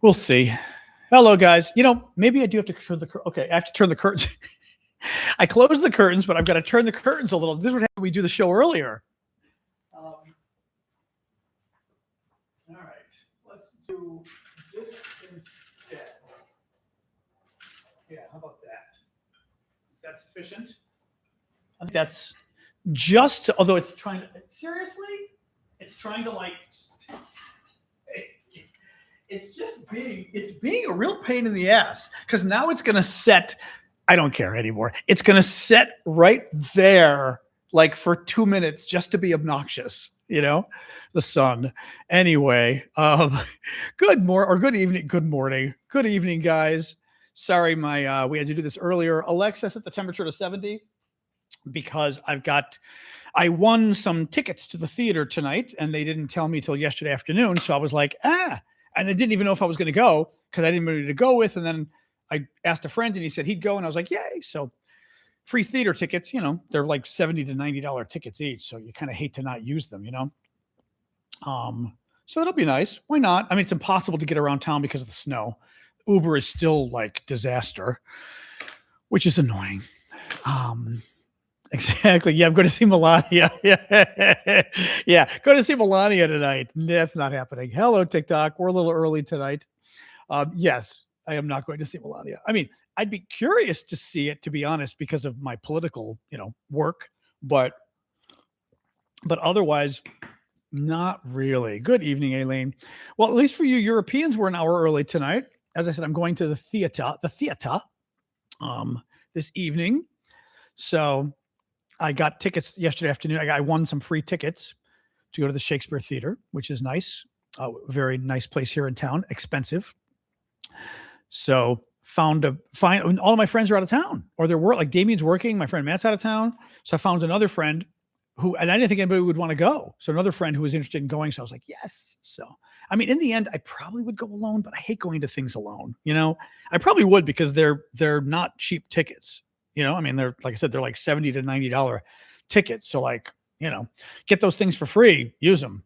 We'll see. Hello, guys. Maybe I do have to turn the okay. I have to turn the curtains. I closed the curtains, but I've got to turn the curtains a little. This would happen. We do the show earlier. All right, let's do this instead. Yeah, how about that? Is that sufficient? I think that's just. Although it's trying to seriously, it's trying to like. It's just being a real pain in the ass because now it's going to set. I don't care anymore. It's going to set right there, like for 2 minutes, just to be obnoxious. The sun. Anyway, good evening, good morning, good evening, guys. Sorry, we had to do this earlier. Alexa set the temperature to 70 because I won some tickets to the theater tonight, and they didn't tell me till yesterday afternoon. So I was like, and I didn't even know if I was going to go because I didn't know who to go with. And then I asked a friend and he said he'd go. And I was like, yay. So free theater tickets, they're like $70 to $90 tickets each. So you kind of hate to not use them, So that'll be nice. Why not? I mean, it's impossible to get around town because of the snow. Uber is still like disaster, which is annoying. Exactly. Yeah, I'm going to see Melania. Yeah, going to see Melania tonight. That's not happening. Hello, TikTok. We're a little early tonight. Yes, I am not going to see Melania. I mean, I'd be curious to see it, to be honest, because of my political, work. But otherwise, not really. Good evening, Aileen. Well, at least for you Europeans, we're an hour early tonight. As I said, I'm going to the theater, this evening. So I got tickets yesterday afternoon. I won some free tickets to go to the Shakespeare Theater, which is nice. Very nice place here in town. Expensive. So all of my friends are out of town, or they're like Damien's working. My friend Matt's out of town. So I found another friend and I didn't think anybody would want to go. So another friend who was interested in going. So I was like, yes. So, I mean, in the end, I probably would go alone, but I hate going to things alone. I probably would because they're not cheap tickets. I mean, they're, like I said, they're like $70 to $90 tickets. So get those things for free, use them,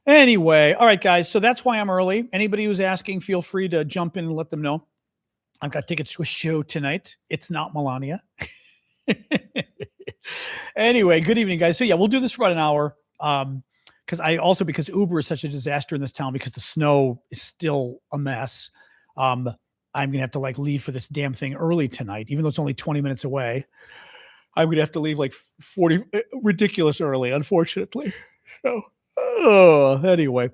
Anyway. All right, guys. So that's why I'm early. Anybody who's asking, feel free to jump in and let them know. I've got tickets to a show tonight. It's not Melania. Anyway, good evening, guys. So yeah, we'll do this for about an hour. Because Uber is such a disaster in this town because the snow is still a mess. I'm going to have to leave for this damn thing early tonight, even though it's only 20 minutes away. I'm going to have to leave 40 ridiculous early, unfortunately. So, anyway,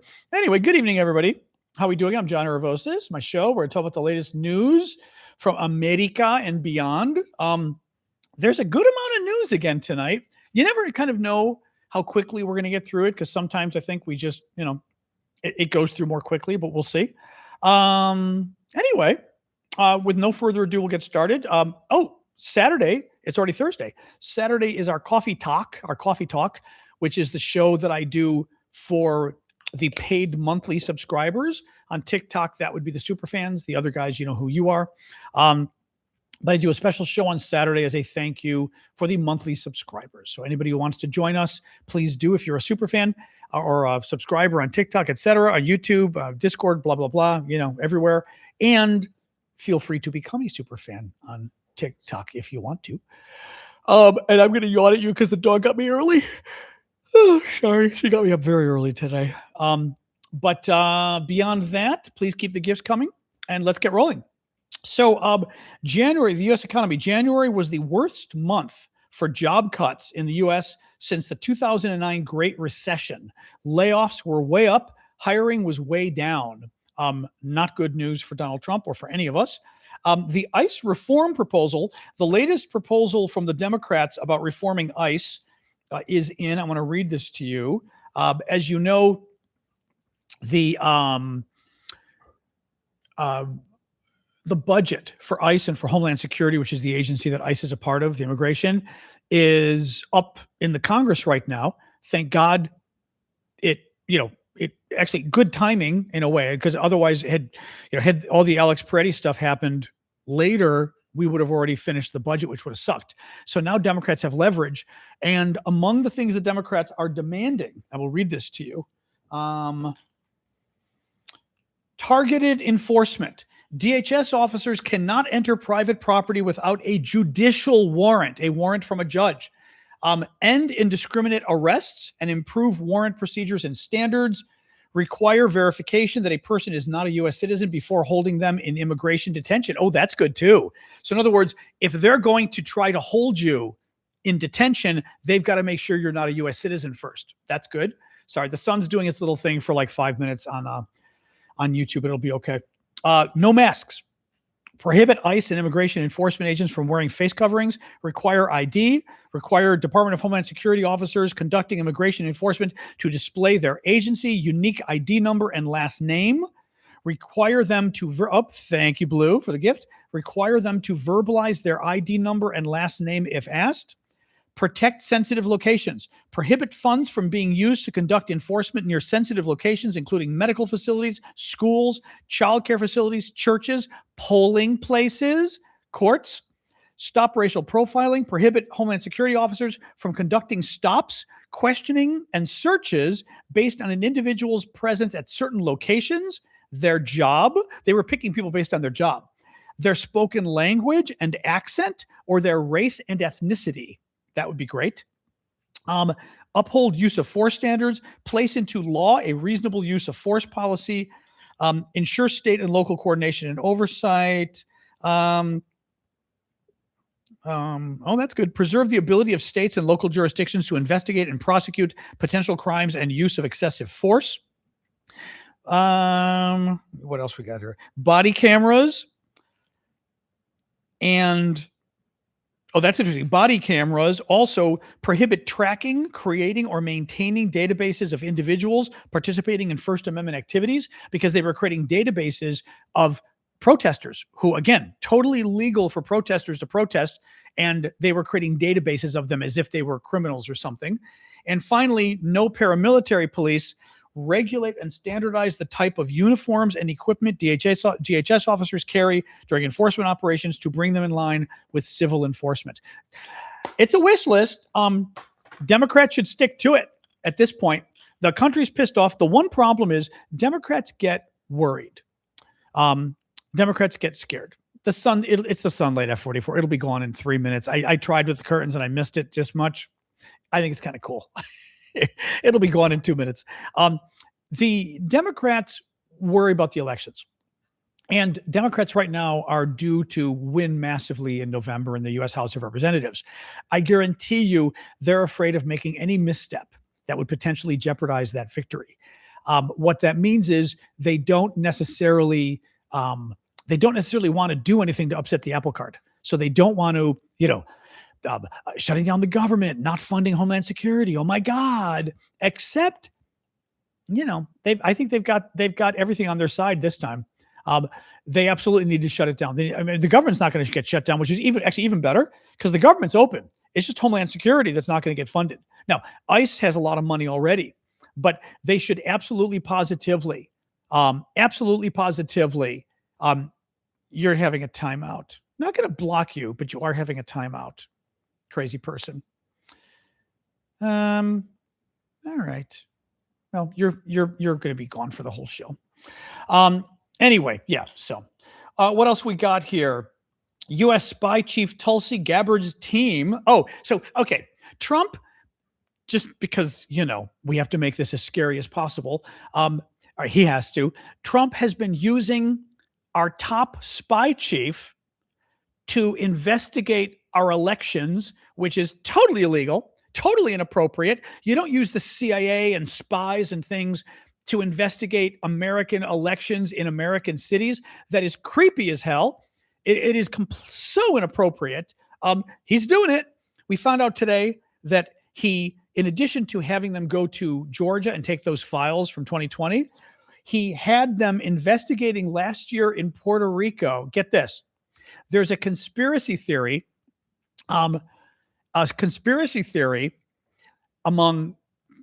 good evening, everybody. How are we doing? I'm John Aravosis, my show. We're going to talk about the latest news from America and beyond. There's a good amount of news again tonight. You never kind of know how quickly we're going to get through it because sometimes I think we just, it goes through more quickly, but we'll see. Anyway, with no further ado, we'll get started. Saturday, it's already Thursday. Saturday is our coffee talk, which is the show that I do for the paid monthly subscribers on TikTok. That would be the super fans. The other guys, you know who you are. But I do a special show on Saturday as a thank you for the monthly subscribers. So anybody who wants to join us, please do. If you're a super fan or a subscriber on TikTok, etc., on YouTube, Discord, blah, blah, blah, everywhere. And feel free to become a super fan on TikTok if you want to. And I'm going to yawn at you because the dog got me early. Oh, sorry. She got me up very early today. But beyond that, please keep the gifts coming and let's get rolling. So January, the U.S. economy, January was the worst month for job cuts in the U.S. since the 2009 Great Recession. Layoffs were way up. Hiring was way down. Not good news for Donald Trump or for any of us. The ICE reform proposal, the latest proposal from the Democrats about reforming ICE is in. I want to read this to you. As you know, the budget for ICE and for Homeland Security, which is the agency that ICE is a part of, the immigration, is up in the Congress right now. Thank God it actually good timing in a way, because otherwise had all the Alex Peretti stuff happened later, we would have already finished the budget, which would have sucked. So now Democrats have leverage. And among the things the Democrats are demanding, I will read this to you. Targeted enforcement. DHS officers cannot enter private property without a judicial warrant, a warrant from a judge. End indiscriminate arrests and improve warrant procedures and standards. Require verification that a person is not a U.S. citizen before holding them in immigration detention. Oh, that's good too. So in other words, if they're going to try to hold you in detention, they've got to make sure you're not a U.S. citizen first. That's good. Sorry, the sun's doing its little thing for like 5 minutes on YouTube. It'll be okay. No masks. Prohibit ICE and immigration enforcement agents from wearing face coverings. Require ID. Require Department of Homeland Security officers conducting immigration enforcement to display their agency, unique ID number, and last name. Require them to, thank you, Blue, for the gift. Require them to verbalize their ID number and last name if asked. Protect sensitive locations. Prohibit funds from being used to conduct enforcement near sensitive locations, including medical facilities, schools, childcare facilities, churches, polling places, courts. Stop racial profiling. Prohibit Homeland Security officers from conducting stops, questioning, and searches based on an individual's presence at certain locations, their job. They were picking people based on their job, their spoken language and accent, or their race and ethnicity. That would be great. Uphold use of force standards, place into law a reasonable use of force policy, ensure state and local coordination and oversight. Oh, that's good. Preserve the ability of states and local jurisdictions to investigate and prosecute potential crimes and use of excessive force. What else we got here? Body cameras and... Oh, that's interesting. Body cameras also prohibit tracking, creating, or maintaining databases of individuals participating in First Amendment activities, because they were creating databases of protesters who, again, totally legal for protesters to protest, and they were creating databases of them as if they were criminals or something. And finally, no paramilitary police. Regulate and standardize the type of uniforms and equipment DHS officers carry during enforcement operations to bring them in line with civil enforcement. It's a wish list. Democrats should stick to it at this point. The country's pissed off. The one problem is Democrats get worried. Democrats get scared. The sun, it's the sunlight F44. It'll be gone in 3 minutes. I tried with the curtains and I missed it just much. I think it's kind of cool. It'll be gone in 2 minutes. The Democrats worry about the elections. And Democrats right now are due to win massively in November in the U.S. House of Representatives. I guarantee you they're afraid of making any misstep that would potentially jeopardize that victory. What that means is they don't necessarily want to do anything to upset the apple cart. So they don't want to, shutting down the government, not funding Homeland Security. Oh my God! Except, I think they've got everything on their side this time. They absolutely need to shut it down. The government's not going to get shut down, which is even better, because the government's open. It's just Homeland Security that's not going to get funded. Now, ICE has a lot of money already, but they should absolutely positively, you're having a timeout. I'm not going to block you, but you are having a timeout. Crazy person. All right. Well, you're going to be gone for the whole show. Anyway, yeah. So, what else we got here? U.S. spy chief Tulsi Gabbard's team. Oh, so okay. Trump, just because we have to make this as scary as possible. He has to. Trump has been using our top spy chief to investigate our elections, which is totally illegal, totally inappropriate. You don't use the CIA and spies and things to investigate American elections in American cities. That is creepy as hell. It is so inappropriate. He's doing it. We found out today that he, in addition to having them go to Georgia and take those files from 2020, he had them investigating last year in Puerto Rico. Get this. There's a conspiracy theory among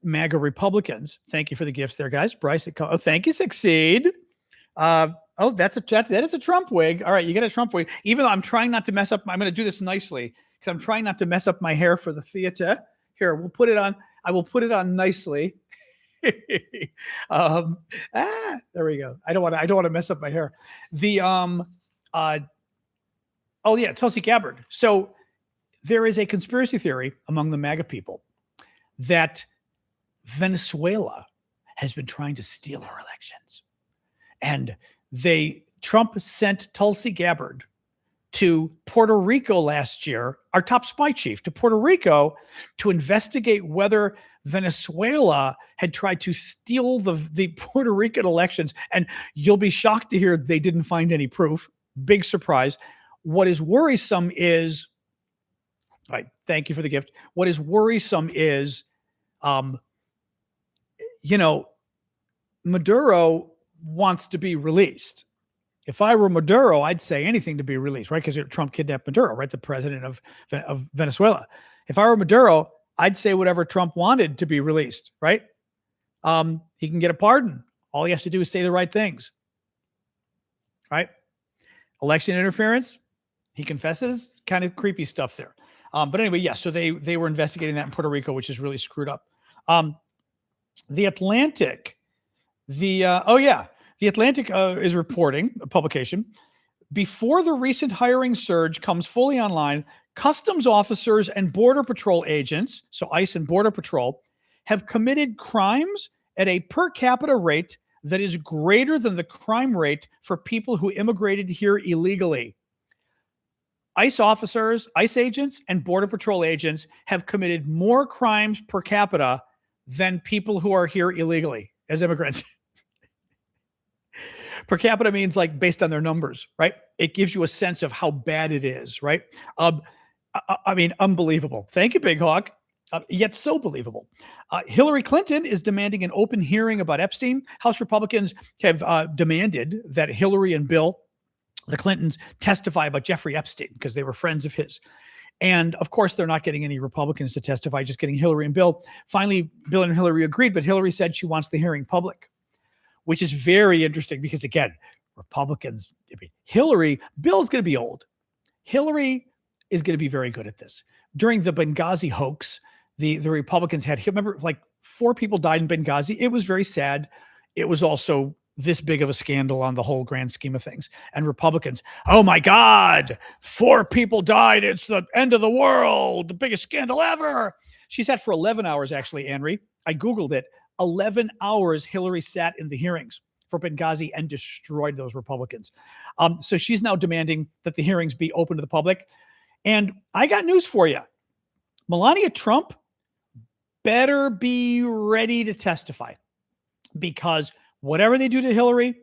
MAGA Republicans. Thank you for the gifts there, guys. Bryce, thank you, Succeed. That is a Trump wig. All right, you get a Trump wig. Even though I'm trying not to mess up, I'm going to do this nicely because I'm trying not to mess up my hair for the theater. Here, we'll put it on. I will put it on nicely. um, there we go. I don't want to mess up my hair. The oh yeah, Tulsi Gabbard. So there is a conspiracy theory among the MAGA people that Venezuela has been trying to steal our elections. And Trump sent Tulsi Gabbard to Puerto Rico last year, our top spy chief, to Puerto Rico to investigate whether Venezuela had tried to steal the Puerto Rican elections. And you'll be shocked to hear they didn't find any proof. Big surprise. What is worrisome is, all right, thank you for the gift. What is worrisome is, Maduro wants to be released. If I were Maduro, I'd say anything to be released, right? Because Trump kidnapped Maduro, right? The president of Venezuela. If I were Maduro, I'd say whatever Trump wanted to be released, right? He can get a pardon. All he has to do is say the right things, right? Election interference, he confesses, kind of creepy stuff there. But anyway, yeah, so they were investigating that in Puerto Rico, which is really screwed up. The Atlantic, The Atlantic is reporting, a publication, before the recent hiring surge comes fully online, customs officers and Border Patrol agents, so ICE and Border Patrol, have committed crimes at a per capita rate that is greater than the crime rate for people who immigrated here illegally. ICE officers, ICE agents, and Border Patrol agents have committed more crimes per capita than people who are here illegally as immigrants. Per capita means like based on their numbers, right? It gives you a sense of how bad it is, right? I mean, unbelievable. Thank you, Big Hawk. Yet so believable. Hillary Clinton is demanding an open hearing about Epstein. House Republicans have demanded that Hillary and Bill, the Clintons, testify about Jeffrey Epstein because they were friends of his. And of course, they're not getting any Republicans to testify, just getting Hillary and Bill. Finally, Bill and Hillary agreed, but Hillary said she wants the hearing public, which is very interesting because, again, Republicans, Bill's going to be old. Hillary is going to be very good at this. During the Benghazi hoax, the Republicans remember, like 4 people died in Benghazi. It was very sad. It was also this big of a scandal on the whole grand scheme of things. And Republicans, oh my God, 4 people died. It's the end of the world. The biggest scandal ever. She sat for 11 hours, actually, Anri. I Googled it. 11 hours Hillary sat in the hearings for Benghazi and destroyed those Republicans. So she's now demanding that the hearings be open to the public. And I got news for you. Melania Trump better be ready to testify, because whatever they do to Hillary,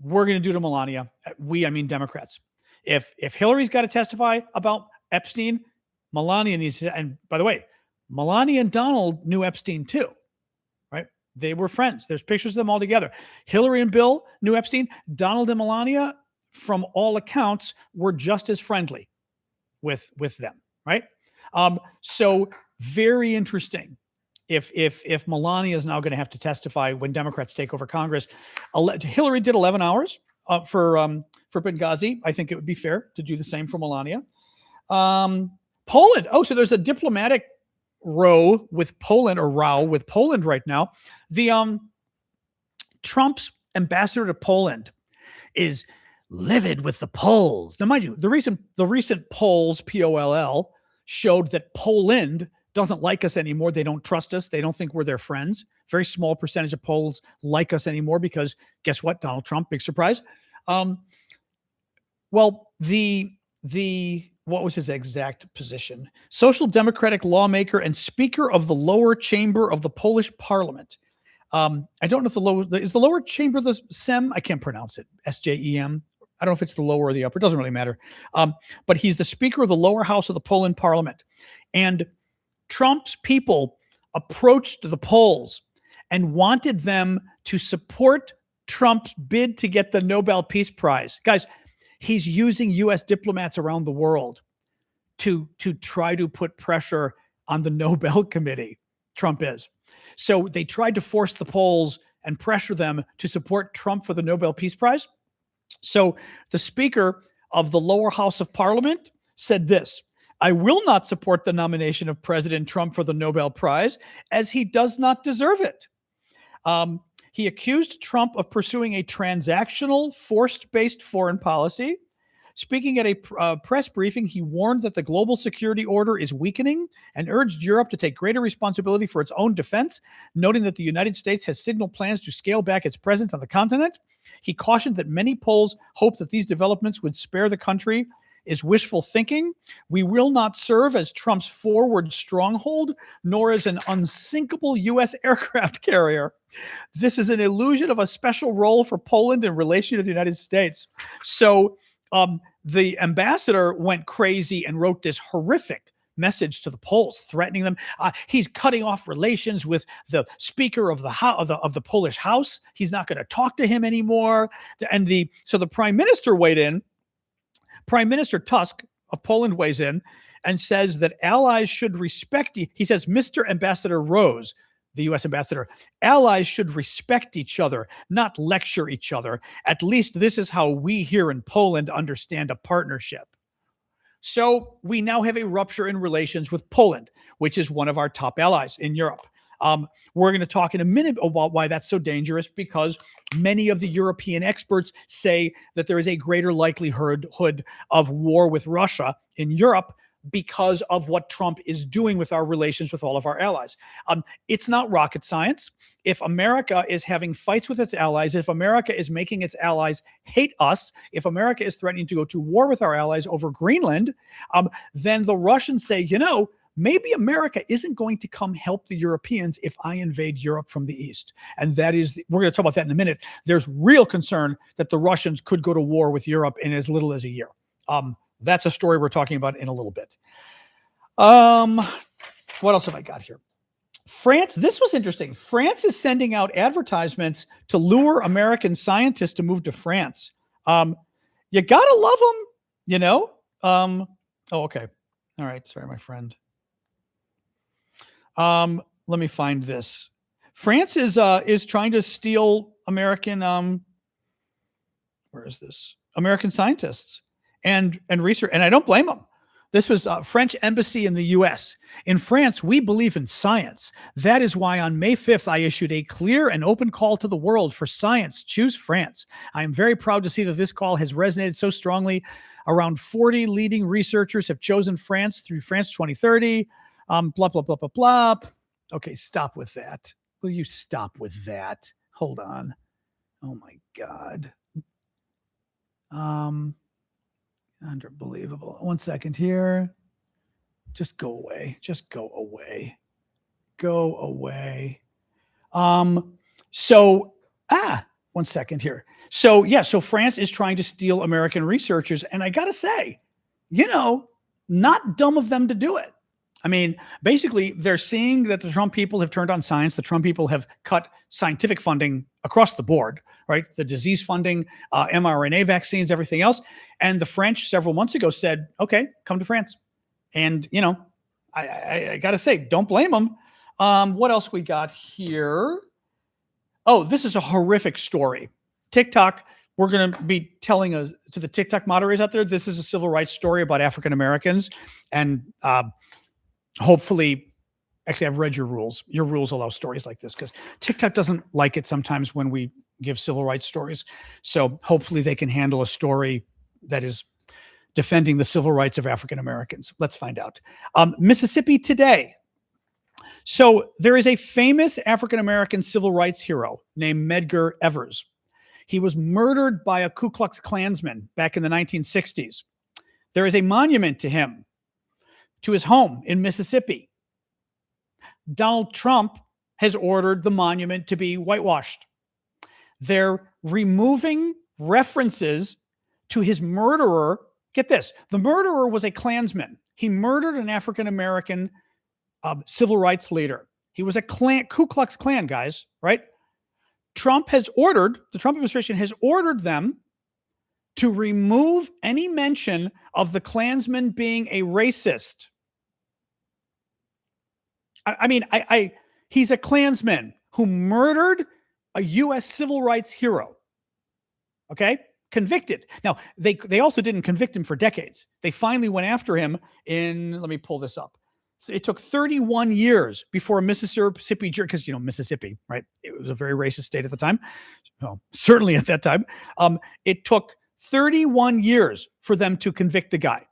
we're going to do to Melania. I mean Democrats. If Hillary's got to testify about Epstein, Melania needs to. And by the way, Melania and Donald knew Epstein too. They were friends. There's pictures of them all together. Hillary and Bill knew Epstein. Donald and Melania, from all accounts, were just as friendly with them, right? So very interesting. If Melania is now going to have to testify when Democrats take over Congress. Hillary did 11 hours for Benghazi. I think it would be fair to do the same for Melania. Poland. Oh, so there's a diplomatic row with Poland right now. The Trump's ambassador to Poland is livid with the polls. Now, mind you, the recent polls, POLL, showed that Poland doesn't like us anymore. They don't trust us. They don't think we're their friends. Very small percentage of Poles like us anymore because guess what? Donald Trump, big surprise. Well, what was his exact position? Social Democratic lawmaker and Speaker of the lower chamber of the Polish Parliament. I don't know if is the lower chamber the SEM? I can't pronounce it. SJEM. I don't know if it's the lower or the upper. It doesn't really matter. But he's the Speaker of the lower house of the Poland Parliament. And Trump's people approached the Poles and wanted them to support Trump's bid to get the Nobel Peace Prize. Guys, he's using U.S. diplomats around the world to try to put pressure on the Nobel Committee. Trump is. So they tried to force the Poles and pressure them to support Trump for the Nobel Peace Prize. So the Speaker of the lower house of Parliament said this: I will not support the nomination of President Trump for the Nobel Prize as he does not deserve it. He accused Trump of pursuing a transactional, force-based foreign policy. Speaking at a press briefing, he warned that the global security order is weakening and urged Europe to take greater responsibility for its own defense, noting that the United States has signaled plans to scale back its presence on the continent. He cautioned that many polls hope that these developments would spare the country is wishful thinking. We will not serve as Trump's forward stronghold, nor as an unsinkable U.S. aircraft carrier. This is an illusion of a special role for Poland in relation to the United States. So the ambassador went crazy and wrote this horrific message to the Poles, threatening them. He's cutting off relations with the speaker of the Polish House. He's not going to talk to him anymore. And so the prime minister weighed in. Prime Minister Tusk of Poland weighs in and says that allies should respect. He says, Mr. Ambassador Rose, the U.S. ambassador, allies should respect each other, not lecture each other. At least this is how we here in Poland understand a partnership. So we now have a rupture in relations with Poland, which is one of our top allies in Europe. We're going to talk in a minute about why that's so dangerous, because many of the European experts say that there is a greater likelihood of war with Russia in Europe because of what Trump is doing with our relations with all of our allies. It's not rocket science. If America is having fights with its allies, if America is making its allies hate us, if America is threatening to go to war with our allies over Greenland, then the Russians say, maybe America isn't going to come help the Europeans if I invade Europe from the east. And we're going to talk about that in a minute. There's real concern that the Russians could go to war with Europe in as little as a year. That's a story we're talking about in a little bit. What else have I got here? France, this was interesting. France is sending out advertisements to lure American scientists to move to France. You gotta love them, Oh, okay. All right. Sorry, my friend. Let me find this. France is trying to steal American where is this? American scientists and research, and I don't blame them. This was French embassy in the U.S. In France, we believe in science. That is why on May 5th, I issued a clear and open call to the world for science. Choose France. I am very proud to see that this call has resonated so strongly. Around 40 leading researchers have chosen France through France 2030. Blah, blah, blah, blah, blah. Okay, stop with that. Will you stop with that? Hold on. Oh, my God. Unbelievable. 1 second here. Just go away. Just go away. Go away. 1 second here. So France is trying to steal American researchers. And I got to say, not dumb of them to do it. I mean, basically, they're seeing that the Trump people have turned on science. The Trump people have cut scientific funding across the board, right? The disease funding, mRNA vaccines, everything else. And the French several months ago said, okay, come to France. And, I got to say, don't blame them. What else we got here? Oh, this is a horrific story. TikTok, we're going to be telling to the TikTok moderators out there, this is a civil rights story about African Americans. And hopefully, actually, I've read your rules. Your rules allow stories like this because TikTok doesn't like it sometimes when we give civil rights stories. So hopefully they can handle a story that is defending the civil rights of African Americans. Let's find out. Mississippi Today. So there is a famous African American civil rights hero named Medgar Evers. He was murdered by a Ku Klux Klansman back in the 1960s. There is a monument to him, to his home in Mississippi. Donald Trump has ordered the monument to be whitewashed. They're removing references to his murderer. Get this, the murderer was a Klansman. He murdered an African-American civil rights leader. He was a Ku Klux Klan, guys, right? The Trump administration has ordered them to remove any mention of the Klansman being a racist. He's a Klansman who murdered a U.S. civil rights hero. Okay? Convicted. Now, they also didn't convict him for decades. They finally went after him let me pull this up. It took 31 years before Mississippi, because Mississippi, right? It was a very racist state at the time. Well, certainly at that time. It took 31 years for them to convict the guy.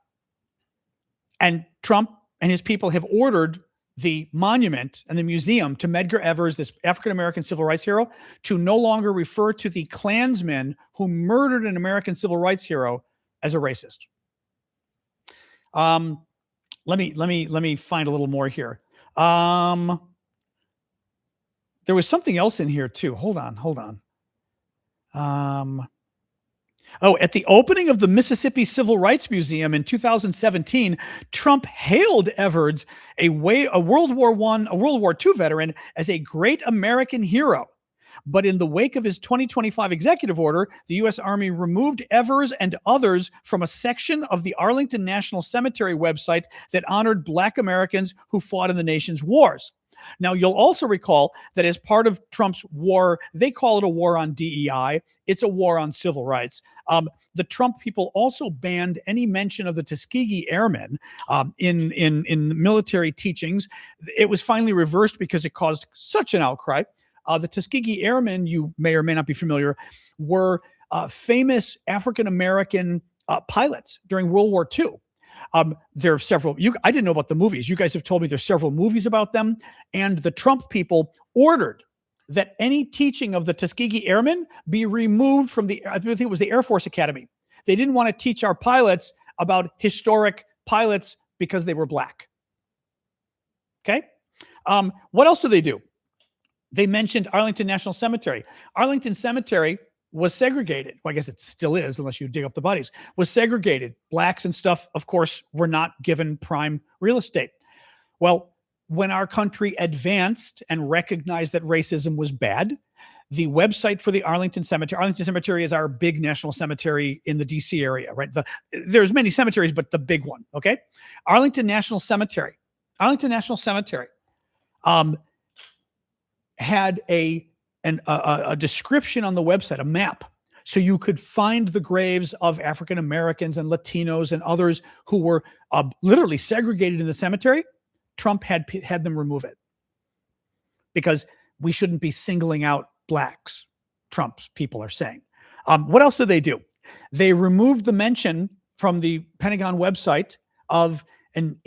And Trump and his people have ordered the monument and the museum to Medgar Evers, this African-American civil rights hero, to no longer refer to the Klansman who murdered an American civil rights hero as a racist. Let me find a little more here. There was something else in here too. Hold on. At the opening of the Mississippi Civil Rights Museum in 2017, Trump hailed Evers, a World War II veteran, as a great American hero. But in the wake of his 2025 executive order, the U.S. Army removed Evers and others from a section of the Arlington National Cemetery website that honored Black Americans who fought in the nation's wars. Now, you'll also recall that as part of Trump's war, they call it a war on DEI. It's a war on civil rights. The Trump people also banned any mention of the Tuskegee Airmen in military teachings. It was finally reversed because it caused such an outcry. The Tuskegee Airmen, you may or may not be familiar, were famous African-American pilots during World War II. There are several. I didn't know about the movies. You guys have told me there's several movies about them. And the Trump people ordered that any teaching of the Tuskegee Airmen be removed from I think it was the Air Force Academy. They didn't want to teach our pilots about historic pilots because they were Black. Okay. What else do? They mentioned Arlington National Cemetery. Arlington Cemetery was segregated. Well, I guess it still is, unless you dig up the bodies. Was segregated. Blacks and stuff, of course, were not given prime real estate. Well, when our country advanced and recognized that racism was bad, the website for the Arlington Cemetery is our big national cemetery in the DC area, right? There's many cemeteries, but the big one, okay? Arlington National Cemetery had a description on the website, a map, so you could find the graves of African Americans and Latinos and others who were literally segregated in the cemetery. Trump had them remove it because we shouldn't be singling out Blacks. Trump's people are saying. What else did they do? They removed the mention from the Pentagon website of an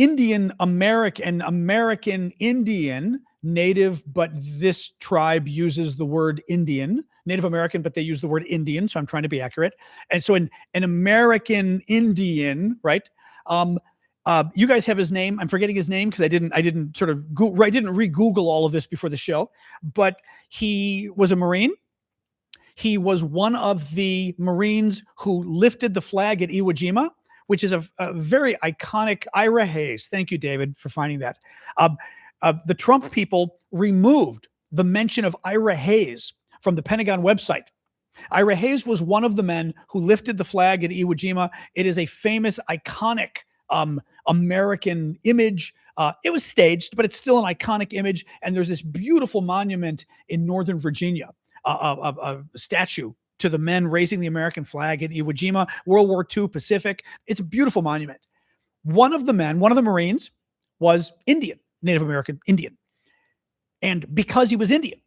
American Indian native, but this tribe uses the word Indian, Native American, but they use the word Indian. So I'm trying to be accurate. And so an American Indian, right? You guys have his name. I'm forgetting his name because I didn't re-Google all of this before the show, but he was a Marine. He was one of the Marines who lifted the flag at Iwo Jima, which is a very iconic Ira Hayes. Thank you, David, for finding that. The Trump people removed the mention of Ira Hayes from the Pentagon website. Ira Hayes was one of the men who lifted the flag at Iwo Jima. It is a famous, iconic American image. It was staged, but it's still an iconic image. And there's this beautiful monument in Northern Virginia, a statue to the men raising the American flag at Iwo Jima, World War II, Pacific. It's a beautiful monument. One of the Marines, was Indian. Native American Indian. And because he was Indian,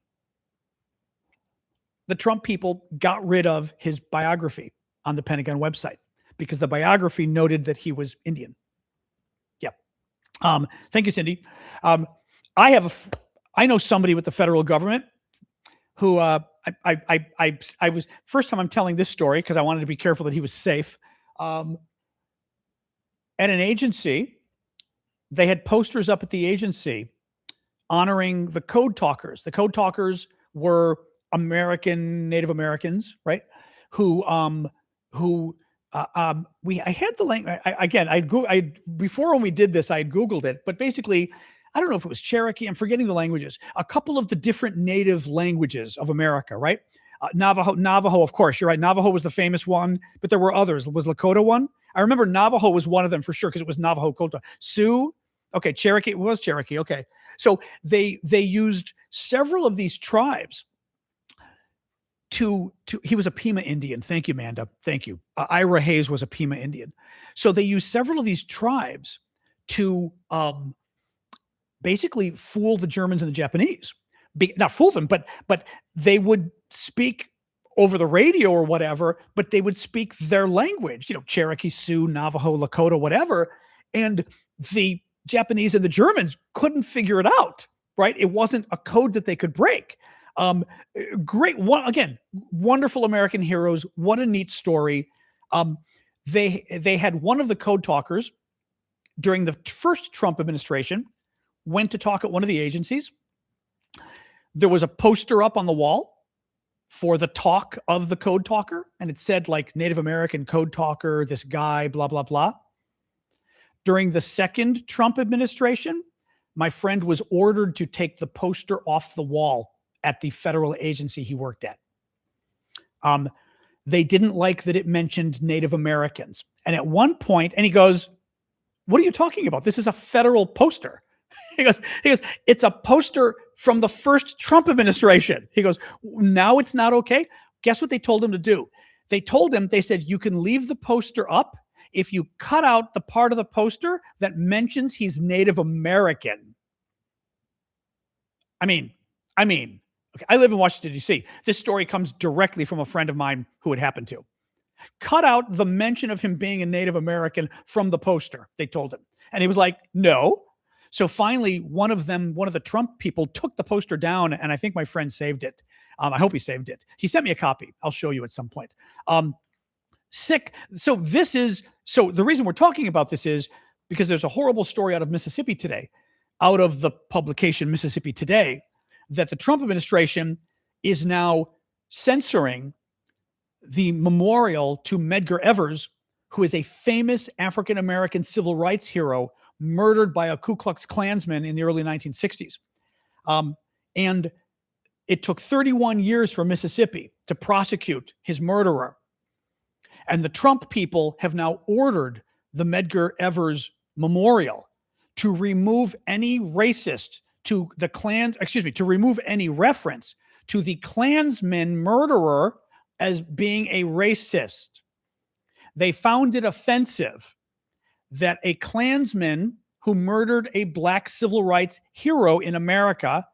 the Trump people got rid of his biography on the Pentagon website because the biography noted that he was Indian. Yep. Thank you, Cindy. I know somebody with the federal government who I was first time I'm telling this story because I wanted to be careful that he was safe. At an agency, they had posters up at the agency honoring the code talkers. The code talkers were Native Americans, right? I had the language before when we did this, I had Googled it, but basically, I don't know if it was Cherokee. I'm forgetting the languages. A couple of the different native languages of America, right? Navajo, of course, you're right. Navajo was the famous one, but there were others. Was Lakota one? I remember Navajo was one of them for sure because it was Navajo Kota. Sioux. Okay, Cherokee. It was Cherokee. Okay. So they used several of these tribes he was a Pima Indian. Thank you, Amanda. Thank you. Ira Hayes was a Pima Indian. So they used several of these tribes to basically fool the Germans and the Japanese. Not fool them, but they would speak over the radio or whatever, but they would speak their language, Cherokee, Sioux, Navajo, Lakota, whatever. And the Japanese and the Germans couldn't figure it out, right? It wasn't a code that they could break. Great one. Again, wonderful American heroes. What a neat story. They had one of the code talkers during the first Trump administration went to talk at one of the agencies. There was a poster up on the wall for the talk of the code talker, and it said like Native American code talker, this guy, blah, blah, blah. During the second Trump administration, my friend was ordered to take the poster off the wall at the federal agency he worked at. They didn't like that it mentioned Native Americans. And at one point, and he goes, "What are you talking about? This is a federal poster." He goes, "It's a poster from the first Trump administration." He goes, "Now it's not okay." Guess what they told him to do? They said, "You can leave the poster up if you cut out the part of the poster that mentions he's Native American." I mean, okay, I live in Washington, D.C. This story comes directly from a friend of mine who it happened to. Cut out the mention of him being a Native American from the poster, they told him. And he was like, "No." So finally, one of the Trump people took the poster down, and I think my friend saved it. I hope he saved it. He sent me a copy. I'll show you at some point. Sick. So the reason we're talking about this is because there's a horrible story out of Mississippi today, out of the publication Mississippi Today, that the Trump administration is now censoring the memorial to Medgar Evers, who is a famous African-American civil rights hero murdered by a Ku Klux Klansman in the early 1960s. And it took 31 years for Mississippi to prosecute his murderer. And the Trump people have now ordered the Medgar Evers memorial to remove any to remove any reference to the Klansman murderer as being a racist. They found it offensive that a Klansman who murdered a black civil rights hero in America,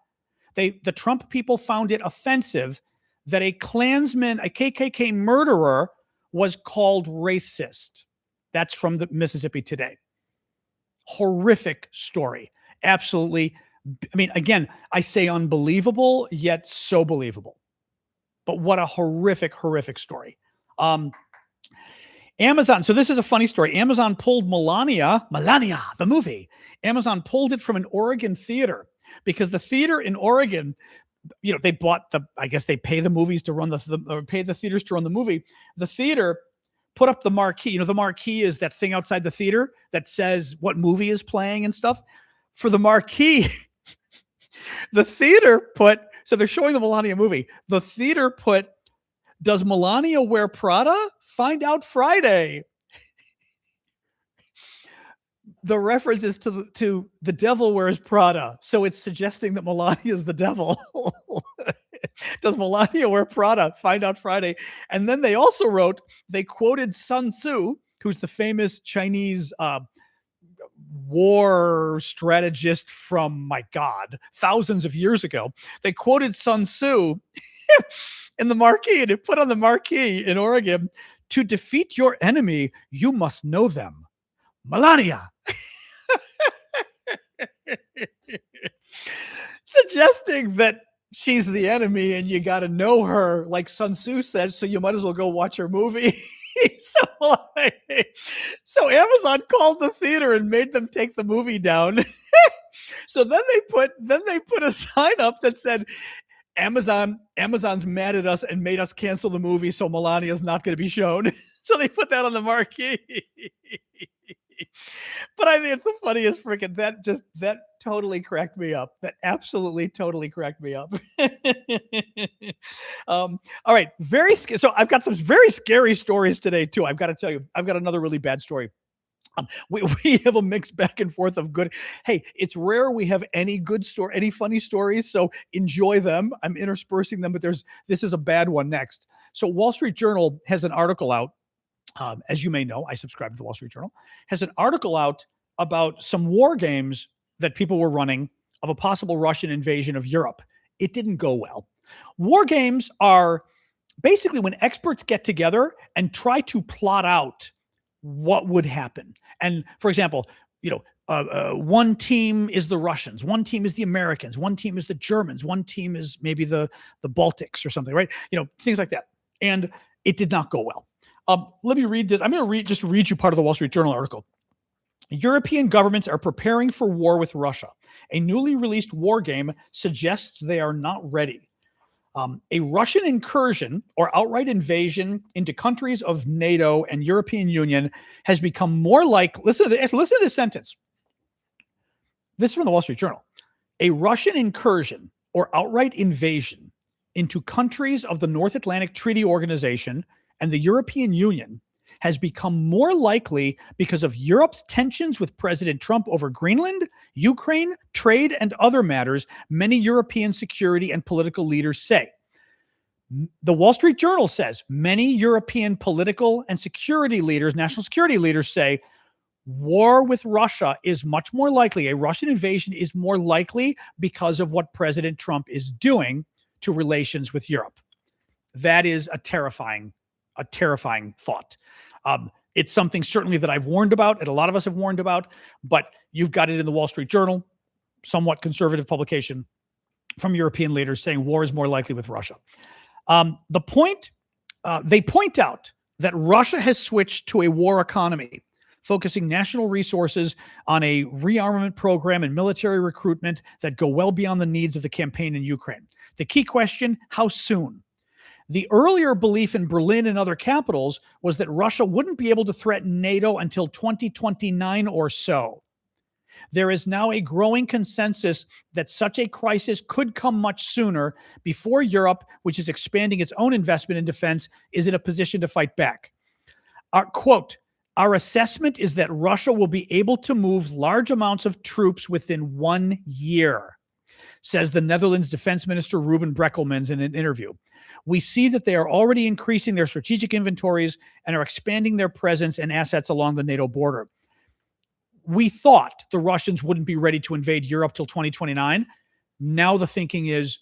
the Trump people found it offensive that a Klansman, a KKK murderer, was called racist. That's from the Mississippi Today. Horrific story. Absolutely. I mean, again, I say unbelievable, yet so believable. But what a horrific, horrific story. Amazon. So this is a funny story. Amazon pulled Melania, the movie. Amazon pulled it from an Oregon theater because the theater in Oregon, they bought I guess they pay the movies to run pay the theaters to run the movie. The theater put up the marquee. The marquee is that thing outside the theater that says what movie is playing and stuff. For the marquee, the theater so they're showing the Melania movie. The theater put, "Does Melania wear Prada? Find out Friday." The reference is to the devil wears Prada. So it's suggesting that Melania is the devil. Does Melania wear Prada? Find out Friday. And then they also they quoted Sun Tzu, who's the famous Chinese war strategist from, my God, thousands of years ago. They quoted Sun Tzu in the marquee, and it put on the marquee in Oregon, "To defeat your enemy, you must know them. Melania." Suggesting that she's the enemy and you got to know her, like Sun Tzu says, so you might as well go watch her movie. So Amazon called the theater and made them take the movie down. So then they put a sign up that said, Amazon's mad at us and made us cancel the movie, so Melania's not going to be shown. So they put that on the marquee. But I think it's the funniest freaking, that totally cracked me up. That absolutely totally cracked me up. All right. So I've got some very scary stories today too. I've got to tell you, I've got another really bad story. We have a mix back and forth of good. Hey, it's rare we have any good story, any funny stories. So enjoy them. I'm interspersing them, but this is a bad one next. So Wall Street Journal has an article out. As you may know, I subscribe to the Wall Street Journal, has an article out about some war games that people were running of a possible Russian invasion of Europe. It didn't go well. War games are basically when experts get together and try to plot out what would happen. And for example, one team is the Russians, one team is the Americans, one team is the Germans, one team is maybe the Baltics or something, right? Things like that. And it did not go well. Let me read this. I'm going to read you part of the Wall Street Journal article. European governments are preparing for war with Russia. A newly released war game suggests they are not ready. A Russian incursion or outright invasion into countries of NATO and European Union has become more like, listen to this sentence. This is from the Wall Street Journal. A Russian incursion or outright invasion into countries of the North Atlantic Treaty Organization and the European Union has become more likely because of Europe's tensions with President Trump over Greenland, Ukraine, trade, and other matters, many European security and political leaders say. The Wall Street Journal says many European political and security leaders, national security leaders say war with Russia is much more likely. A Russian invasion is more likely because of what President Trump is doing to relations with Europe. That is a terrifying thought. It's something certainly that I've warned about, and a lot of us have warned about, but you've got it in the Wall Street Journal, somewhat conservative publication from European leaders saying war is more likely with Russia. They point out that Russia has switched to a war economy, focusing national resources on a rearmament program and military recruitment that go well beyond the needs of the campaign in Ukraine. The key question, how soon? The earlier belief in Berlin and other capitals was that Russia wouldn't be able to threaten NATO until 2029 or so. There is now a growing consensus that such a crisis could come much sooner before Europe, which is expanding its own investment in defense, is in a position to fight back. Our assessment is that Russia will be able to move large amounts of troops within 1 year, says the Netherlands Defense Minister Ruben Brekelmans in an interview. We see that they are already increasing their strategic inventories and are expanding their presence and assets along the NATO border. We thought the Russians wouldn't be ready to invade Europe till 2029. Now the thinking is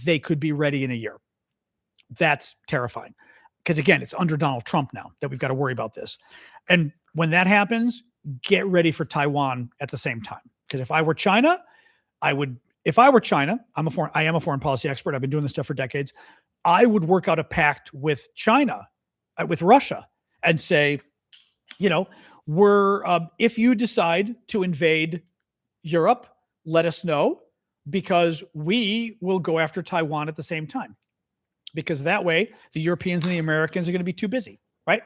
they could be ready in a year. That's terrifying. Because again, it's under Donald Trump now that we've got to worry about this. And when that happens, get ready for Taiwan at the same time. Because if I were China, I am a foreign policy expert. I've been doing this stuff for decades. I would work out a pact with China, with Russia, and say, if you decide to invade Europe, let us know, because we will go after Taiwan at the same time. Because that way, the Europeans and the Americans are going to be too busy, right?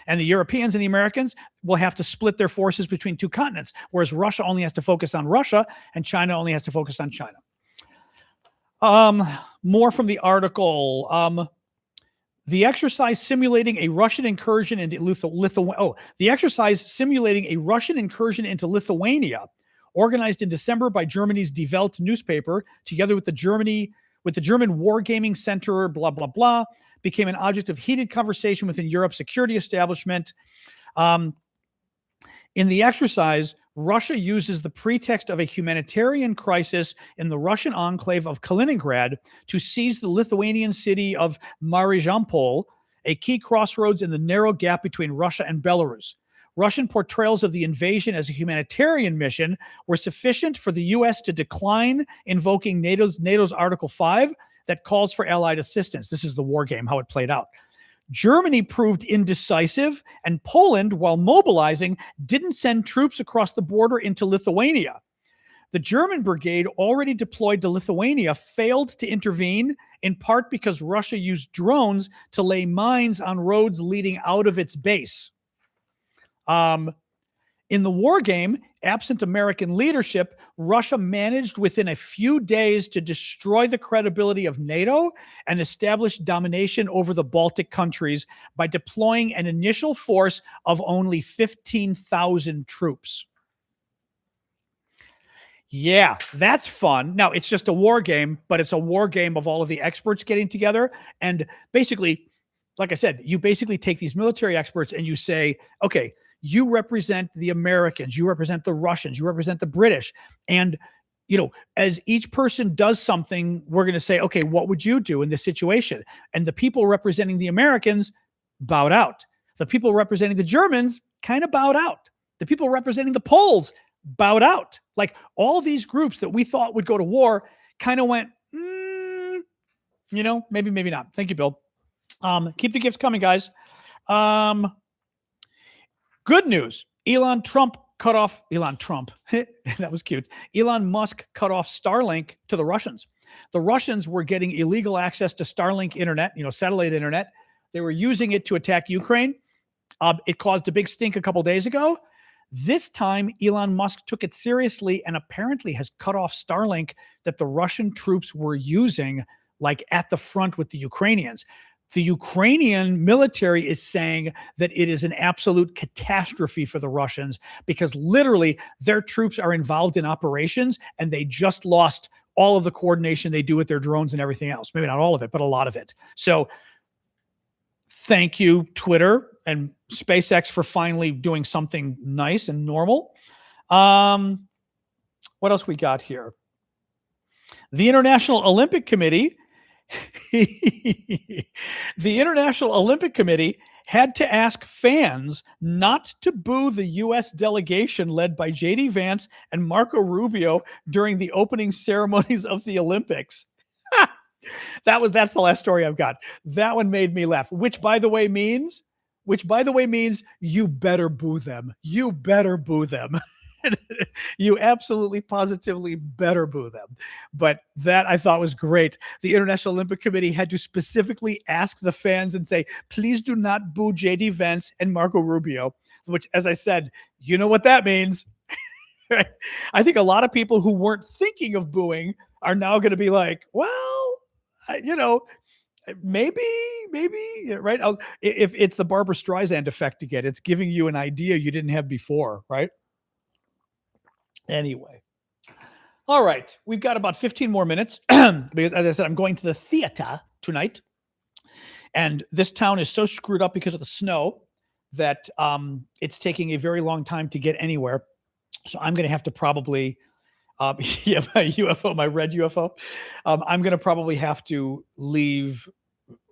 And the Europeans and the Americans will have to split their forces between two continents, whereas Russia only has to focus on Russia and China only has to focus on China. More from the article. The exercise simulating a Russian incursion into Lithuania, organized in December by Germany's Die Welt newspaper, together with the German Wargaming Center, blah blah blah, became an object of heated conversation within Europe's security establishment. In the exercise, Russia uses the pretext of a humanitarian crisis in the Russian enclave of Kaliningrad to seize the Lithuanian city of Marijampol, a key crossroads in the narrow gap between Russia and Belarus. Russian portrayals of the invasion as a humanitarian mission were sufficient for the U.S. to decline invoking NATO's Article 5 that calls for allied assistance. This is the war game, how it played out. Germany proved indecisive, and Poland, while mobilizing, didn't send troops across the border into Lithuania. The German brigade already deployed to Lithuania failed to intervene, in part because Russia used drones to lay mines on roads leading out of its base. In the war game, absent American leadership, Russia managed within a few days to destroy the credibility of NATO and establish domination over the Baltic countries by deploying an initial force of only 15,000 troops. Yeah, that's fun. Now, it's just a war game, but it's a war game of all of the experts getting together. And basically, like I said, you basically take these military experts and you say, okay, you represent the Americans, you represent the Russians, you represent the British. And, as each person does something, we're going to say, okay, what would you do in this situation? And the people representing the Americans bowed out. The people representing the Germans kind of bowed out. The people representing the Poles bowed out. Like all these groups that we thought would go to war kind of went, maybe, maybe not. Thank you, Bill. Keep the gifts coming, guys. Good news. Elon Trump. That was cute. Elon Musk cut off Starlink to the Russians. The Russians were getting illegal access to Starlink internet, satellite internet. They were using it to attack Ukraine. It caused a big stink a couple days ago. This time, Elon Musk took it seriously and apparently has cut off Starlink that the Russian troops were using, like at the front with the Ukrainians. The Ukrainian military is saying that it is an absolute catastrophe for the Russians because literally their troops are involved in operations and they just lost all of the coordination they do with their drones and everything else. Maybe not all of it, but a lot of it. So thank you, Twitter and SpaceX, for finally doing something nice and normal. What else we got here? The International Olympic Committee the International Olympic Committee had to ask fans not to boo the U.S. delegation led by J.D. Vance and Marco Rubio during the opening ceremonies of the Olympics. That's the last story I've got. That one made me laugh, which by the way means you better boo them. You better boo them. You absolutely positively better boo them. But that I thought was great. The International Olympic Committee had to specifically ask the fans and say, please do not boo JD Vance and Marco Rubio, which, as I said, you know what that means. I think a lot of people who weren't thinking of booing are now going to be like, well, maybe, right? If it's the Barbara Streisand effect again, it's giving you an idea you didn't have before, right? Anyway, all right, we've got about 15 more minutes because, as I said, I'm going to the theater tonight, and this town is so screwed up because of the snow that it's taking a very long time to get anywhere. So I'm going to have to probably, my UFO, my red UFO, I'm going to probably have to leave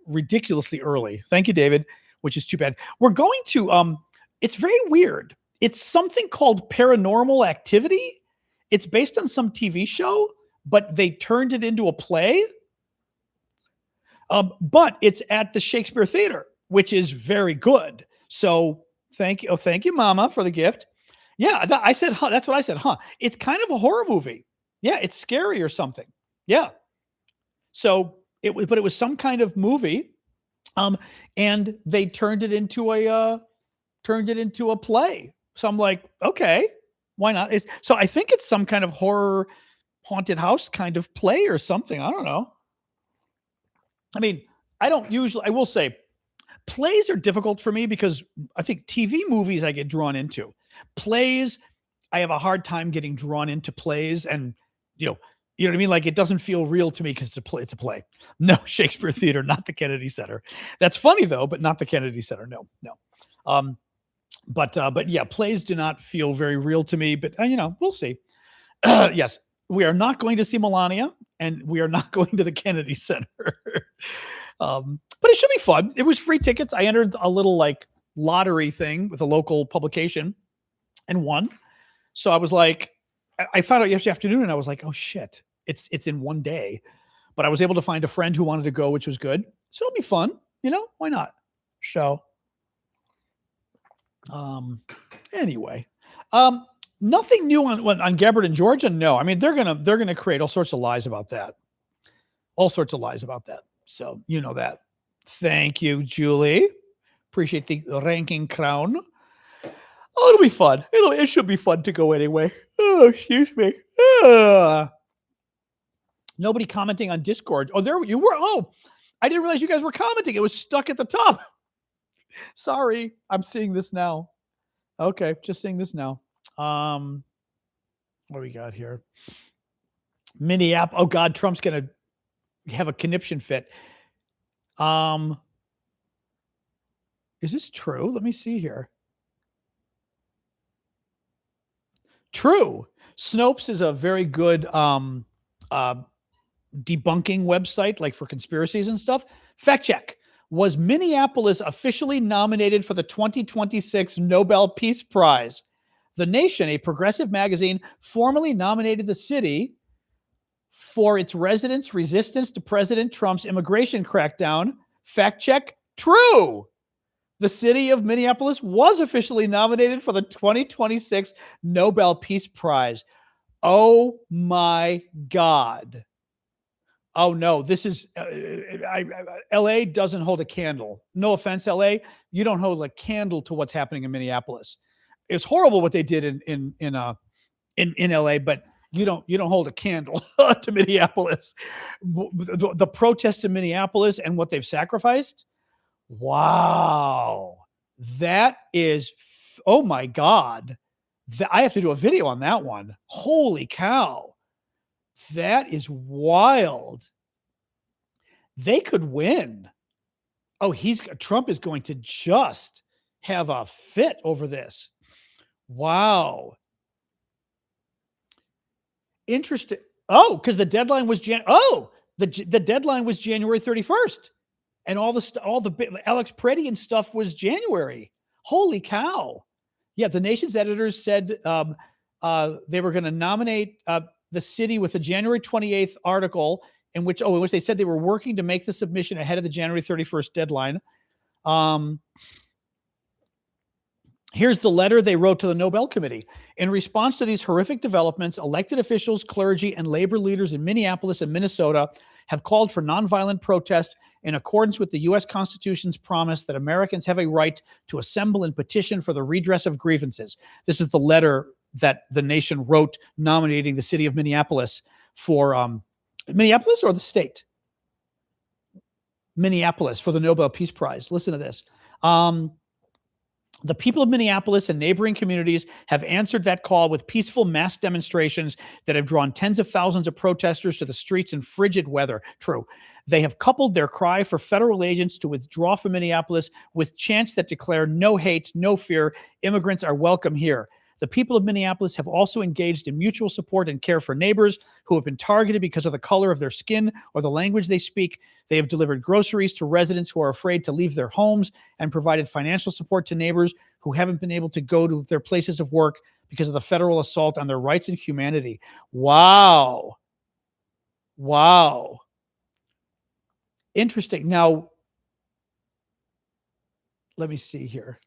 ridiculously early. Thank you, David, which is too bad. We're going to, it's very weird. It's something called Paranormal Activity. It's based on some TV show, but they turned it into a play. But it's at the Shakespeare Theater, which is very good. So thank you. Oh, thank you, Mama, for the gift. Yeah, I said, huh. That's what I said, huh. It's kind of a horror movie. Yeah, it's scary or something. Yeah. So it was some kind of movie. And they turned it into a play. So I'm like, okay, why not? So I think it's some kind of horror haunted house kind of play or something. I don't know. I mean, I will say plays are difficult for me because I think TV movies I get drawn into. Plays, I have a hard time getting drawn into plays, and you know what I mean? Like it doesn't feel real to me because it's a play. No, Shakespeare Theater, not the Kennedy Center. That's funny though, but not the Kennedy Center. No. But yeah, plays do not feel very real to me, but we'll see. Yes, we are not going to see Melania, and we are not going to the Kennedy Center. But it should be fun. It was free tickets. I entered a little like lottery thing with a local publication and won. So I was like, I found out yesterday afternoon and I was like, oh shit, it's in one day. But I was able to find a friend who wanted to go, which was good. So it'll be fun. Why not? So anyway, nothing new on Gabbard and Georgia. No, I mean, they're going to create all sorts of lies about that. So that. Thank you, Julie. Appreciate the ranking crown. Oh, it'll be fun. It should be fun to go anyway. Oh, excuse me. Nobody commenting on Discord. Oh, there you were. Oh, I didn't realize you guys were commenting. It was stuck at the top. Sorry. I'm seeing this now. Okay. Just seeing this now. What do we got here? Minneapolis. Oh God, Trump's going to have a conniption fit. Is this true? Let me see here. True. Snopes is a very good debunking website, like for conspiracies and stuff. Fact check. Was Minneapolis officially nominated for the 2026 Nobel Peace Prize? The Nation, a progressive magazine, formally nominated the city for its residents' resistance to President Trump's immigration crackdown. Fact check. True. The city of Minneapolis was officially nominated for the 2026 Nobel Peace Prize. Oh my God. Oh no, this is LA doesn't hold a candle. No offense, LA, you don't hold a candle to what's happening in Minneapolis. It's horrible what they did in LA, but you don't hold a candle to Minneapolis. The protests in Minneapolis and what they've sacrificed. Wow, that is, oh my God, I have to do a video on that one. Holy cow. That is wild. They could win. Oh, Trump is going to just have a fit over this. Wow. Interesting. Oh, because the deadline was the deadline was January 31st, and all the Alex Preddy and stuff was January. Holy cow! Yeah, the Nation's editors said they were going to nominate the city with a January 28th article in which they said they were working to make the submission ahead of the January 31st deadline. Here's the letter they wrote to the Nobel Committee. In response to these horrific developments, elected officials, clergy, and labor leaders in Minneapolis and Minnesota have called for nonviolent protest in accordance with the U.S. Constitution's promise that Americans have a right to assemble and petition for the redress of grievances. This is the letter that the Nation wrote nominating the city of Minneapolis for Minneapolis or the state? Minneapolis for the Nobel Peace Prize. Listen to this. The people of Minneapolis and neighboring communities have answered that call with peaceful mass demonstrations that have drawn tens of thousands of protesters to the streets in frigid weather. True. They have coupled their cry for federal agents to withdraw from Minneapolis with chants that declare no hate, no fear. Immigrants are welcome here. The people of Minneapolis have also engaged in mutual support and care for neighbors who have been targeted because of the color of their skin or the language they speak. They have delivered groceries to residents who are afraid to leave their homes and provided financial support to neighbors who haven't been able to go to their places of work because of the federal assault on their rights and humanity. Wow. Wow. Interesting. Now, let me see here.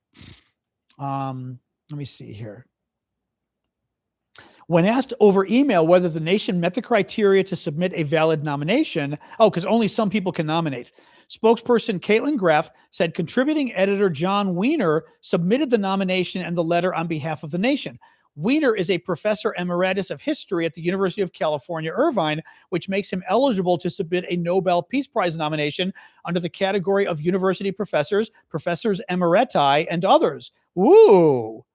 When asked over email whether the Nation met the criteria to submit a valid nomination, because only some people can nominate, spokesperson Caitlin Graff said contributing editor John Weiner submitted the nomination and the letter on behalf of the Nation. Weiner is a professor emeritus of history at the University of California, Irvine, which makes him eligible to submit a Nobel Peace Prize nomination under the category of university professors, professors emeriti, and others. Woo!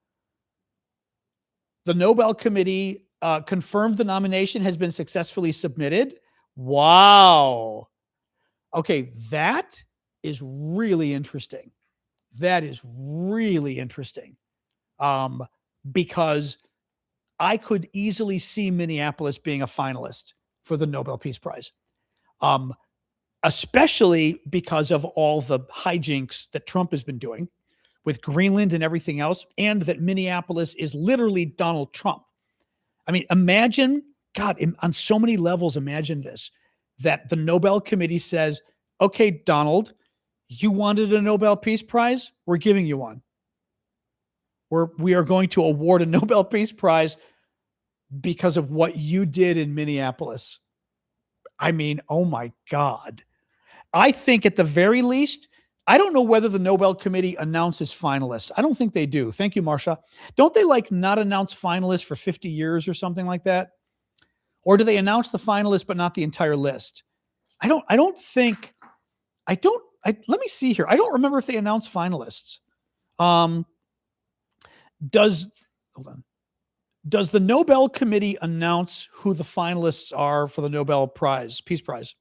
The Nobel Committee confirmed the nomination has been successfully submitted. Wow. Okay, that is really interesting. That is really interesting. Because I could easily see Minneapolis being a finalist for the Nobel Peace Prize. Especially because of all the hijinks that Trump has been doing with Greenland and everything else, and that Minneapolis is literally Donald Trump. I mean, imagine, God, on so many levels, imagine this, that the Nobel Committee says, okay, Donald, you wanted a Nobel Peace Prize? We're giving you one. We are going to award a Nobel Peace Prize because of what you did in Minneapolis. I mean, oh my God. I think at the very least, I don't know whether the Nobel Committee announces finalists. I don't think they do. Thank you, Marsha. Don't they not announce finalists for 50 years or something like that? Or do they announce the finalists but not the entire list? Let me see here. I don't remember if they announce finalists. Does the Nobel Committee announce who the finalists are for the Nobel Prize, Peace Prize?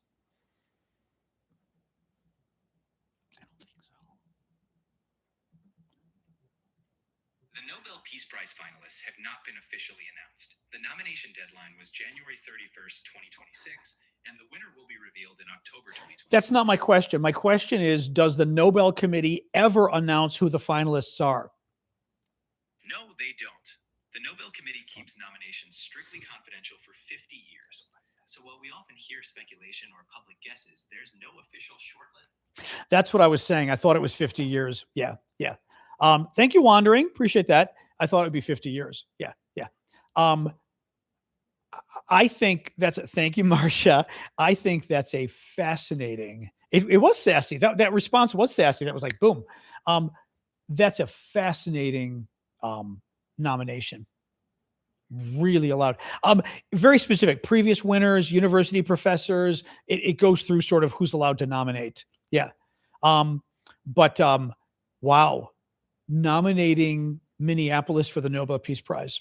Nobel Peace Prize finalists have not been officially announced. The nomination deadline was January 31st, 2026, and the winner will be revealed in October 2026. That's not my question. My question is, does the Nobel Committee ever announce who the finalists are? No, they don't. The Nobel Committee keeps nominations strictly confidential for 50 years. So while we often hear speculation or public guesses, there's no official shortlist. That's what I was saying. I thought it was 50 years. Yeah. Thank you, Wandering. Appreciate that. I thought it would be 50 years. Yeah. I think thank you, Marcia. I think that's a fascinating, it was sassy. That response was sassy. That was like, boom. That's a fascinating nomination. Really allowed. Very specific. Previous winners, university professors. It goes through sort of who's allowed to nominate. Yeah. Wow. Nominating Minneapolis for the Nobel Peace Prize.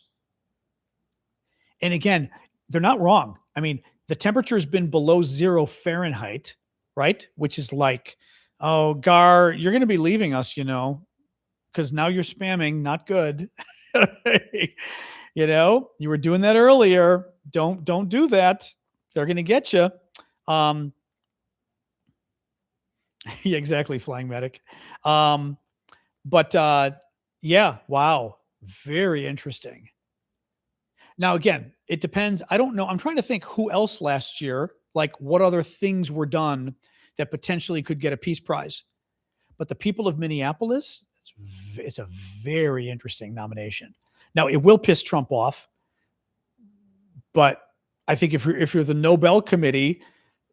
And again, they're not wrong. I mean, the temperature has been below 0 Fahrenheit, right? Which is like, oh, Gar, you're going to be leaving us, because now you're spamming. Not good. You were doing that earlier. Don't do that. They're going to get you. Yeah, exactly. Flying medic. Yeah, wow. Very interesting. Now, again, it depends. I don't know. I'm trying to think who else last year, like what other things were done that potentially could get a Peace Prize. But the people of Minneapolis, it's a very interesting nomination. Now, it will piss Trump off, but I think if you're the Nobel Committee,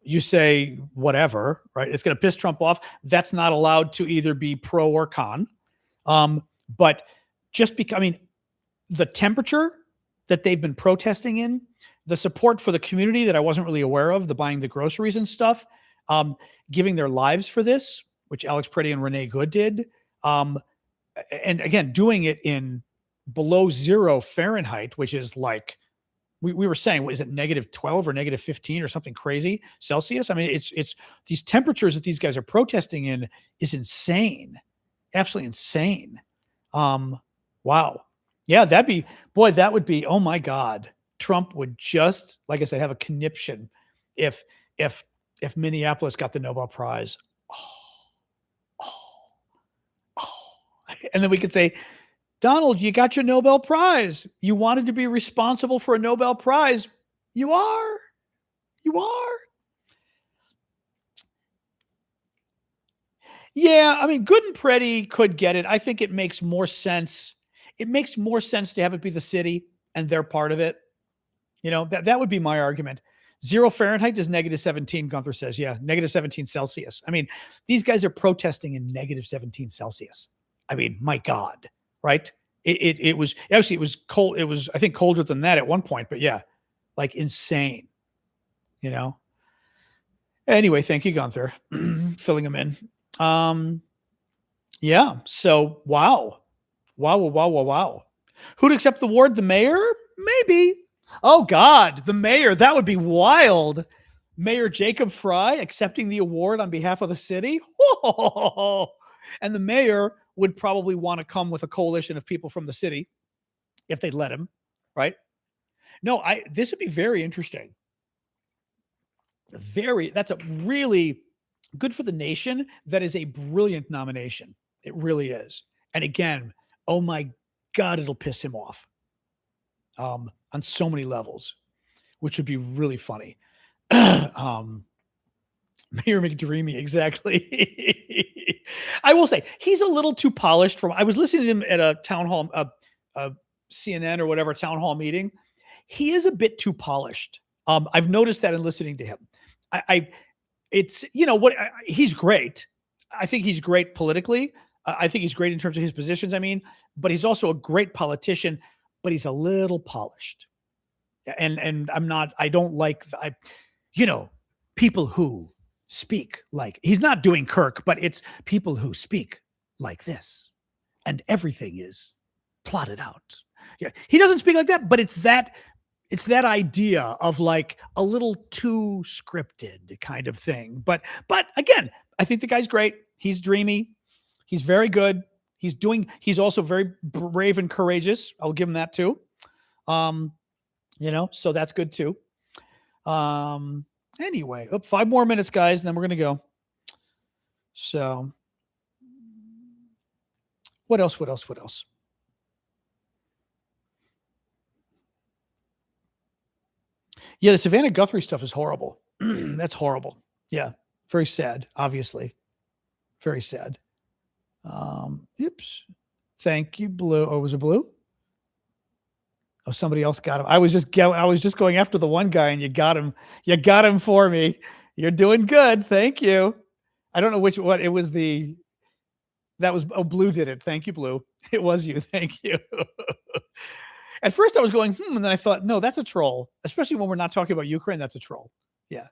you say whatever, right? It's going to piss Trump off. That's not allowed to either be pro or con. But just because, the temperature that they've been protesting in, the support for the community that I wasn't really aware of, the buying the groceries and stuff, giving their lives for this, which Alex Preddy and Renee Good did. And again, doing it in below 0 Fahrenheit, which is like, we were saying, what is it, -12 or -15 or something crazy Celsius? It's these temperatures that these guys are protesting in is insane. Absolutely insane. Wow. Yeah, that would be, oh my God. Trump would just, like I said, have a conniption if Minneapolis got the Nobel Prize. And then we could say, Donald, you got your Nobel Prize. You wanted to be responsible for a Nobel Prize. You are. Yeah, Good and Preddy could get it. I think it makes more sense. It makes more sense to have it be the city and they're part of it. That would be my argument. 0 Fahrenheit is -17, Gunther says. Yeah, -17 Celsius. These guys are protesting in -17 Celsius. My God, right? It was actually, it was cold. It was, I think, colder than that at one point, but yeah, like insane, Anyway, thank you, Gunther, filling them in. Yeah. So, wow. Who'd accept the award? The mayor? Maybe. Oh God, the mayor. That would be wild. Mayor Jacob Fry accepting the award on behalf of the city. Whoa. And the mayor would probably want to come with a coalition of people from the city if they'd let him, right? No, this would be very interesting. That's a really good for the nation. That is a brilliant nomination. It really is. And again, oh my God, it'll piss him off on so many levels, which would be really funny. Mayor McDreamy, exactly. I will say he's a little too polished. I was listening to him at a town hall, a CNN or whatever town hall meeting. He is a bit too polished. I've noticed that in listening to him. He's great. I think he's great politically. I think he's great in terms of his positions. But he's also a great politician. But he's a little polished, and I don't like people who speak like, he's not doing Kirk, but it's people who speak like this, and everything is plotted out. Yeah, he doesn't speak like that, but it's that idea of like a little too scripted kind of thing. But again, I think the guy's great. He's dreamy. He's very good. He's also very brave and courageous. I'll give him that too. So that's good too. Anyway, 5 more minutes, guys, and then we're going to go. So what else? Yeah, the Savannah Guthrie stuff is horrible. That's horrible. Yeah. Very sad, obviously. Very sad. Oops. Thank you, Blue. Oh, was it Blue? Oh, somebody else got him. I was just going after the one guy, and you got him. You got him for me. You're doing good. Thank you. I don't know what it was. Blue did it. Thank you, Blue. It was you. Thank you. At first I was going, and then I thought, no, that's a troll. Especially when we're not talking about Ukraine, that's a troll. Yeah.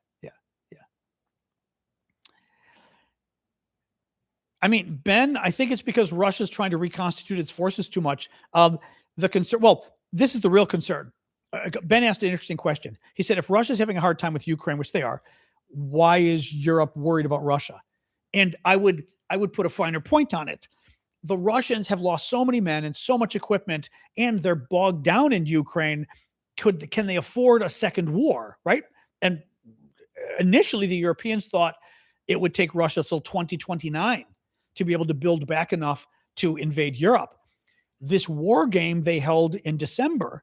I mean, Ben, I think it's because Russia's trying to reconstitute its forces too much. The concern, well, this is the real concern. Ben asked an interesting question. He said, if Russia's having a hard time with Ukraine, which they are, why is Europe worried about Russia? And I would put a finer point on it. The Russians have lost so many men and so much equipment, and they're bogged down in Ukraine. Can they afford a second war, right? And initially, the Europeans thought it would take Russia till 2029 to be able to build back enough to invade Europe. This war game they held in December,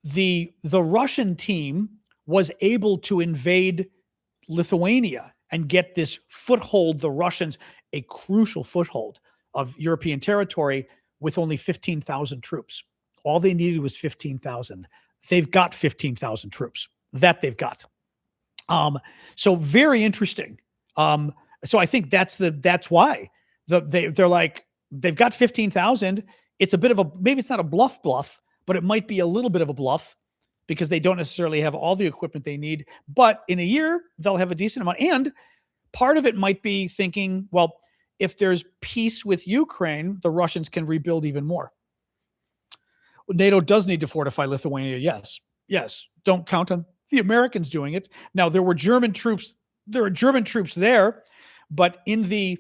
the Russian team was able to invade Lithuania and get this foothold, the Russians, a crucial foothold of European territory with only 15,000 troops. All they needed was 15,000. They've got 15,000 troops. That they've got. So very interesting. So I think that's why they're like, they've got 15,000. It's a bit of maybe it's not a bluff, but it might be a little bit of a bluff because they don't necessarily have all the equipment they need. But in a year, they'll have a decent amount. And part of it might be thinking, well, if there's peace with Ukraine, the Russians can rebuild even more. NATO does need to fortify Lithuania. Yes. Don't count on the Americans doing it. Now, there are German troops there, but in the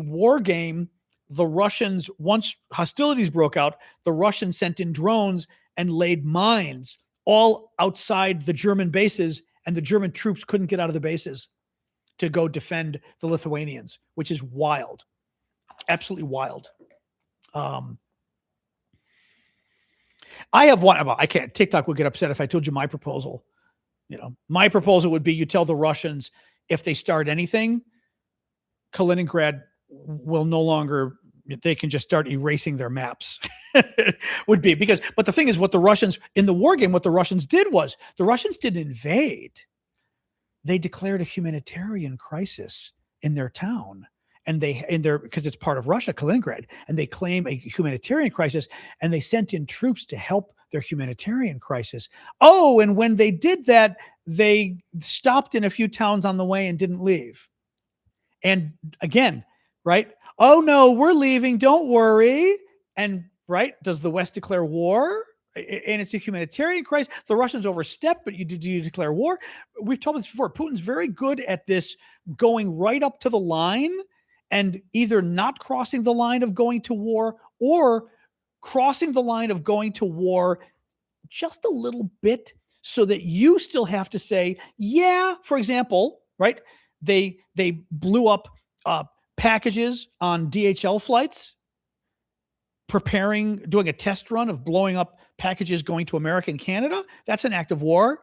war game, the Russians, once hostilities broke out, the Russians sent in drones and laid mines all outside the German bases, and the German troops couldn't get out of the bases to go defend the Lithuanians, which is wild. Absolutely wild. I have one. I can't. TikTok would get upset if I told you my proposal. My proposal would be you tell the Russians if they start anything, Kaliningrad will no longer, they can just start erasing their maps. Would be but the thing is, what the Russians in the war game, what the Russians did was the Russians didn't invade. They declared a humanitarian crisis in their town. And because it's part of Russia, Kaliningrad, and they claim a humanitarian crisis, and they sent in troops to help their humanitarian crisis. Oh, and when they did that, they stopped in a few towns on the way and didn't leave. And again, right? Oh no, we're leaving. Don't worry. And right, does the West declare war? And it's a humanitarian crisis. The Russians overstepped, but do you declare war? We've told this before. Putin's very good at this, going right up to the line and either not crossing the line of going to war or crossing the line of going to war just a little bit so that you still have to say, yeah, for example, right? They blew up packages on DHL flights, doing a test run of blowing up packages going to America and Canada. That's an act of war.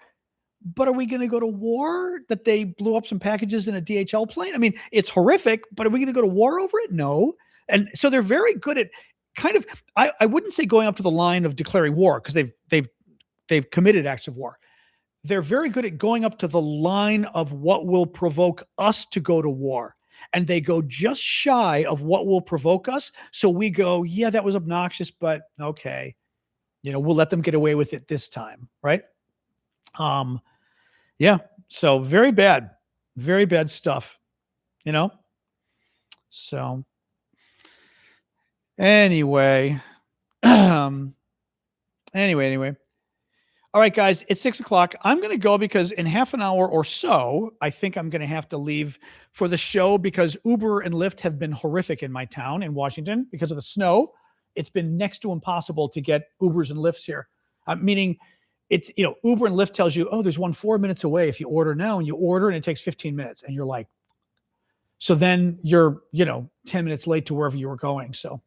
But are we going to go to war that they blew up some packages in a DHL plane? I mean, it's horrific, but are we going to go to war over it? No. And so they're very good at kind of, I wouldn't say going up to the line of declaring war, because they've committed acts of war. They're very good at going up to the line of what will provoke us to go to war. And they go just shy of what will provoke us. So we go, yeah, that was obnoxious, but okay. We'll let them get away with it this time. Right. Yeah. So very bad stuff, So anyway, anyway. All right, guys, it's 6 o'clock. I'm going to go because in half an hour or so, I think I'm going to have to leave for the show because Uber and Lyft have been horrific in my town in Washington because of the snow. It's been next to impossible to get Ubers and Lyfts here. Meaning it's, Uber and Lyft tells you, oh, there's one 4 minutes away if you order now, and you order and it takes 15 minutes. And you're like, so then you're, 10 minutes late to wherever you were going. So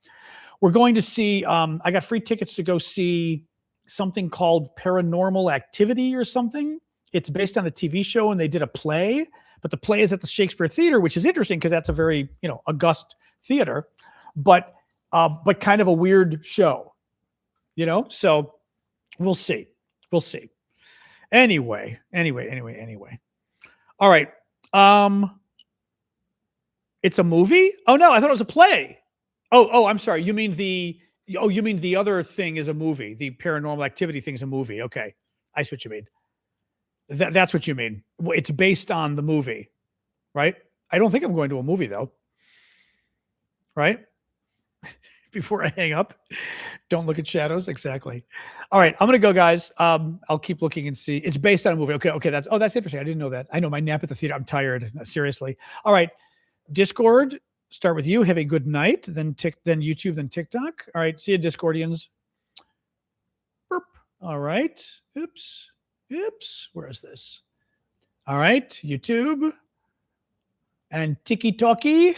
we're going to see, I got free tickets to go see something called Paranormal Activity or something. It's based on a TV show and they did a play, but the play is at the Shakespeare Theater, which is interesting because that's a very, august theater, but kind of a weird show, so we'll see. We'll see. Anyway. All right. It's a movie? Oh no, I thought it was a play. Oh, I'm sorry. You mean the other thing is a movie. The Paranormal Activity thing is a movie. Okay. I see what you mean. That's what you mean. It's based on the movie, right? I don't think I'm going to a movie though. Right? Before I hang up, don't look at shadows. Exactly. All right. I'm going to go, guys. I'll keep looking and see. It's based on a movie. Okay. That's interesting. I didn't know that. I know my nap at the theater. I'm tired. Seriously. All right. Discord, start with you. Have a good night. Then YouTube, then TikTok. All right. See you, Discordians. Burp. All right. Oops. Where is this? All right. YouTube. And Tiki Talkie.